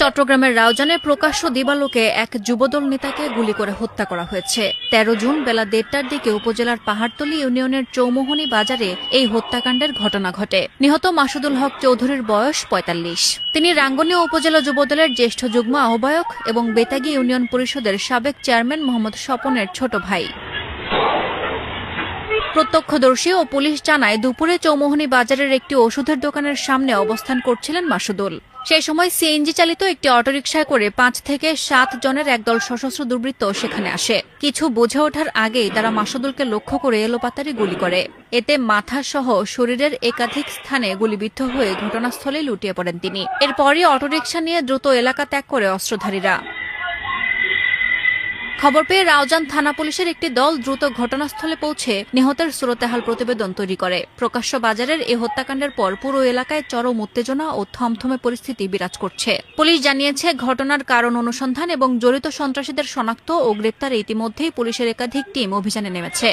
চট্টগ্রামের রাউজানে প্রকাশ্য দিবালোকে এক যুবদল নেতাকে গুলি করে হত্যা করা হয়েছে। ১৩ জুন বেলা ১:৩০টার দিকে উপজেলার পাহাড়তলী ইউনিয়নের চৌমোহনী বাজারে এই হত্যাকাণ্ডের ঘটনা ঘটে। নিহত মাসুদুল হক চৌধুরীর বয়স ৪৫। তিনি রাঙ্গুনিয়া উপজেলা যুবদলের জ্যেষ্ঠ যুগ্ম আহ্বায়ক এবং বেতাগী ইউনিয়ন পরিষদের সাবেক চেয়ারম্যান মোহাম্মদ স্বপনের ছোট ভাই। প্রত্যক্ষদর্শী ও পুলিশ জানায়, দুপুরে চৌমোহনী বাজারের একটি ওষুধের দোকানের সামনে অবস্থান করছিলেন মাসুদুল। সেই সময় সিএনজি চালিত একটি অটোরিকশায় করে ৫ থেকে ৭ জনের একদল সশস্ত্র দুর্বৃত্ত সেখানে আসে। কিছু বুঝে ওঠার আগেই তারা মাসুদুলকে লক্ষ্য করে এলোপাতাড়ি গুলি করে। এতে মাথা সহ শরীরের একাধিক স্থানে গুলিবিদ্ধ হয়ে ঘটনাস্থলে লুটিয়ে পড়েন তিনি। এরপরই অটোরিকশা নিয়ে দ্রুত এলাকা ত্যাগ করে অস্ত্রধারীরা। খবর পেয়ে রাউজান থানা পুলিশের একটি দল দ্রুত ঘটনাস্থলে পৌঁছে নিহতের সুরতেহাল প্রতিবেদন তৈরি করে। প্রকাশ্য বাজারের এই হত্যাকাণ্ডের পর পুরো এলাকায় চরম উত্তেজনা ও থমথমে পরিস্থিতি বিরাজ করছে। পুলিশ জানিয়েছে, ঘটনার কারণ অনুসন্ধান এবং জড়িত সন্ত্রাসীদের শনাক্ত ও গ্রেপ্তারে ইতিমধ্যেই পুলিশের একাধিক টিম অভিযানে নেমেছে।